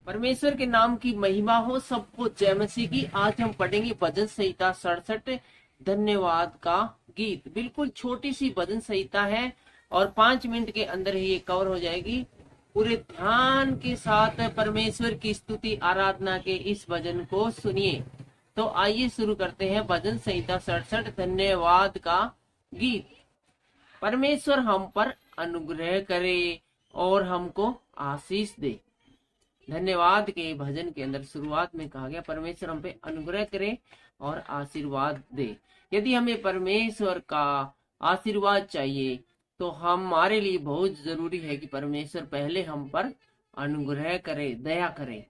परमेश्वर के नाम की महिमा हो सबको जय मसीह की। आज हम पढ़ेंगे भजन संहिता 67 धन्यवाद का गीत। बिल्कुल छोटी सी भजन संहिता है और 5 मिनट के अंदर ही ये कवर हो जाएगी। पूरे ध्यान के साथ परमेश्वर की स्तुति आराधना के इस भजन को सुनिए। तो आइए शुरू करते हैं भजन संहिता 67 धन्यवाद का गीत। परमेश्वर हम पर अनुग्रह करे और हमको आशीष दे। धन्यवाद के भजन के अंदर शुरुआत में कहा गया परमेश्वर हम पे अनुग्रह करे और आशीर्वाद दे। यदि हमें परमेश्वर का आशीर्वाद चाहिए तो हमारे लिए बहुत जरूरी है कि परमेश्वर पहले हम पर अनुग्रह करे, दया करे।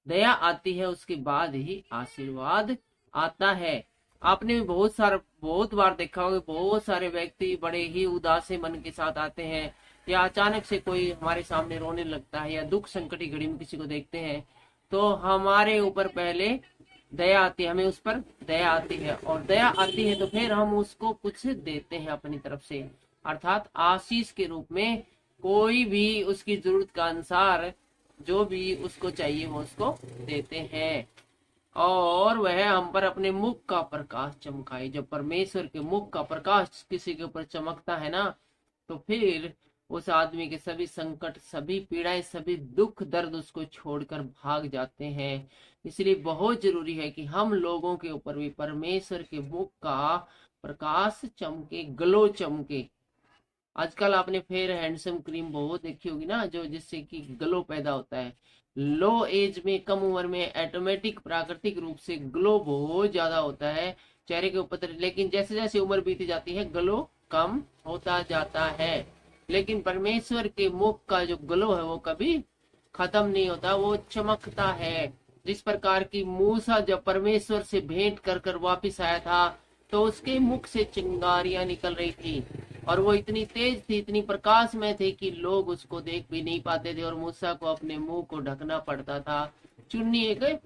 दया आती है उसके बाद ही आशीर्वाद आता है। आपने भी बहुत बार देखा होगा, बहुत सारे व्यक्ति बड़े ही उदास मन के साथ आते हैं या अचानक से कोई हमारे सामने रोने लगता है या दुख संकट की घड़ी में किसी को देखते हैं तो हमारे ऊपर पहले दया आती है, हमें उस पर दया आती है और दया आती है तो फिर हम उसको कुछ देते हैं अपनी तरफ से, अर्थात आशीष के रूप में। कोई भी उसकी जरूरत का अनुसार जो भी उसको चाहिए वो उसको देते हैं और वह हम पर अपने मुख का प्रकाश चमकाए। जब परमेश्वर के मुख का प्रकाश किसी के ऊपर चमकता है ना तो फिर उस आदमी के सभी संकट, सभी पीड़ाएं, सभी दुख दर्द उसको छोड़कर भाग जाते हैं। इसलिए बहुत जरूरी है कि हम लोगों के ऊपर भी परमेश्वर के मुख का प्रकाश चमके, ग्लो चमके। आजकल आपने फेयर हैंडसम क्रीम बहुत देखी होगी ना, जो जिससे कि ग्लो पैदा होता है। लो एज में, कम उम्र में ऑटोमेटिक प्राकृतिक रूप से ग्लो बहुत ज्यादा होता है चेहरे के ऊपर, लेकिन जैसे जैसे उम्र बीती जाती है ग्लो कम होता जाता है। लेकिन परमेश्वर के मुख का जो ग्लो है वो कभी खत्म नहीं होता, वो चमकता है। जिस प्रकार की मूसा जब परमेश्वर से भेंट कर कर वापिस आया था तो उसके मुख से चिंगारियां निकल रही थी और वो इतनी तेज थी, इतनी प्रकाश में थे कि लोग उसको देख भी नहीं पाते थे और मूसा को अपने मुंह को ढकना पड़ता था। चुन्नी एक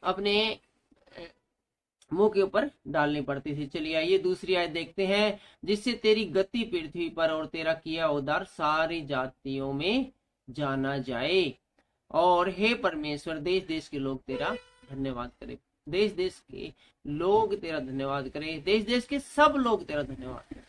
अपने मुंह के ऊपर डालनी पड़ती थी। चलिए आइए दूसरी आयत देखते हैं। जिससे तेरी गति पृथ्वी पर और तेरा किया उद्धार सारी जातियों में जाना जाए। और हे परमेश्वर, देश देश के लोग तेरा धन्यवाद करें। देश देश के लोग तेरा धन्यवाद करें। देश देश के सब लोग तेरा धन्यवाद करें।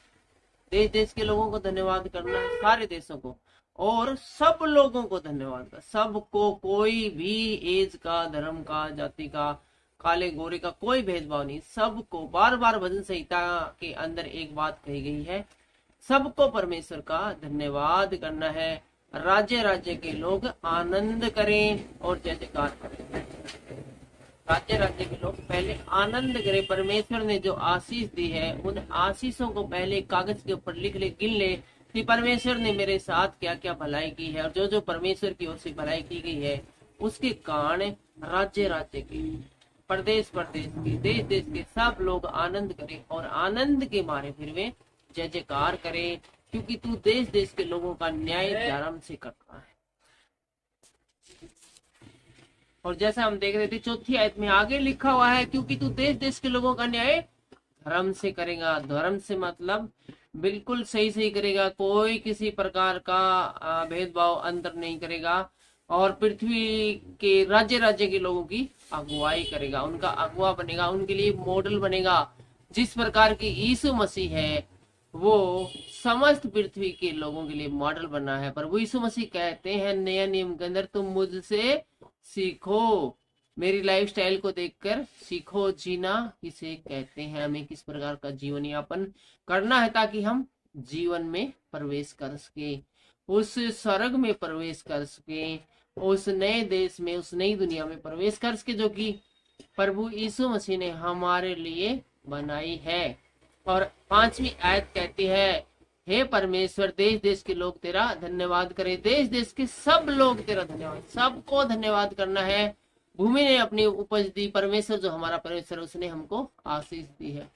देश देश के लोगों को धन्यवाद करना है, सारे देशों को, और सब लोगों को धन्यवाद कर, सबको, कोई भी एज का, धर्म का, जाति का, काले गोरे का कोई भेदभाव नहीं, सबको। बार बार भजन संहिता के अंदर एक बात कही गई है, सबको परमेश्वर का धन्यवाद करना है। राज्य राज्य के लोग आनंद करें और जय जयकार करें। राज्य राज्य के लोग पहले आनंद करें। परमेश्वर ने जो आशीष दी है उन आशीषों को पहले कागज के ऊपर लिख ले, गिन ले कि परमेश्वर ने मेरे साथ क्या क्या भलाई की है, और जो जो परमेश्वर की ओर से भलाई की गई है उसके कारण राज्य राज्य के, प्रदेश प्रदेश के, देश देश के सब लोग आनंद करें और आनंद के मारे फिर वे जय जयकार करें, क्योंकि तू देश देश के लोगों का न्याय धर्म से करता है। और जैसा हम देख रहे थे चौथी आयत में आगे लिखा हुआ है, क्योंकि तू देश देश के लोगों का न्याय धर्म से करेगा। धर्म से मतलब बिल्कुल सही सही करेगा, कोई किसी प्रकार का भेदभाव अंतर नहीं करेगा और पृथ्वी के राज्य राज्य के लोगों की अगुवाई करेगा, उनका अगुवा बनेगा, उनके लिए मॉडल बनेगा। जिस प्रकार की यीशु मसीह है वो समस्त पृथ्वी के लोगों के लिए मॉडल बना है। प्रभु यीशु मसीह कहते हैं नया नियम के अंदर, तुम मुझसे सीखो, मेरी लाइफस्टाइल को देखकर सीखो जीना किसे कहते हैं। हमें किस प्रकार का जीवन यापन करना है ताकि हम जीवन में प्रवेश कर सके, उस स्वर्ग में प्रवेश कर सके, उस नए देश में, उस नई दुनिया में प्रवेश कर सके जो कि प्रभु यीशु मसीह ने हमारे लिए बनाई है। और 5वीं आयत कहती है, हे परमेश्वर, देश देश के लोग तेरा धन्यवाद करें। देश देश के सब लोग तेरा धन्यवाद, सबको धन्यवाद करना है। भूमि ने अपनी उपज दी, परमेश्वर जो हमारा परमेश्वर उसने हमको आशीष दी है।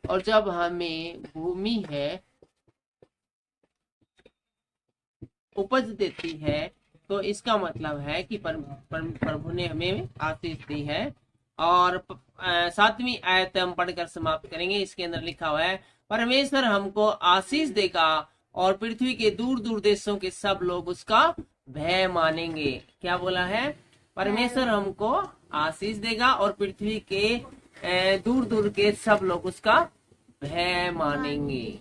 और जब हमें भूमि है उपज देती है तो इसका मतलब है कि प्रभु ने हमें आशीष दी है। और 7वीं आयत हम पढ़कर समाप्त करेंगे। इसके अंदर लिखा हुआ है, परमेश्वर हमको आशीष देगा और पृथ्वी के दूर दूर देशों के सब लोग उसका भय मानेंगे। क्या बोला है? परमेश्वर हमको आशीष देगा और पृथ्वी के दूर दूर के सब लोग उसका भय मानेंगे।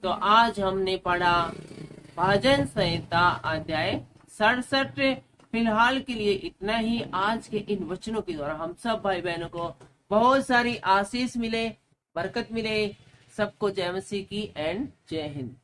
तो आज हमने पढ़ा भजन संहिता अध्याय 67। फिलहाल के लिए इतना ही। आज के इन वचनों के द्वारा हम सब भाई बहनों को बहुत सारी आशीष मिले, बरकत मिले। सबको जय मसीह की एंड जय हिंद।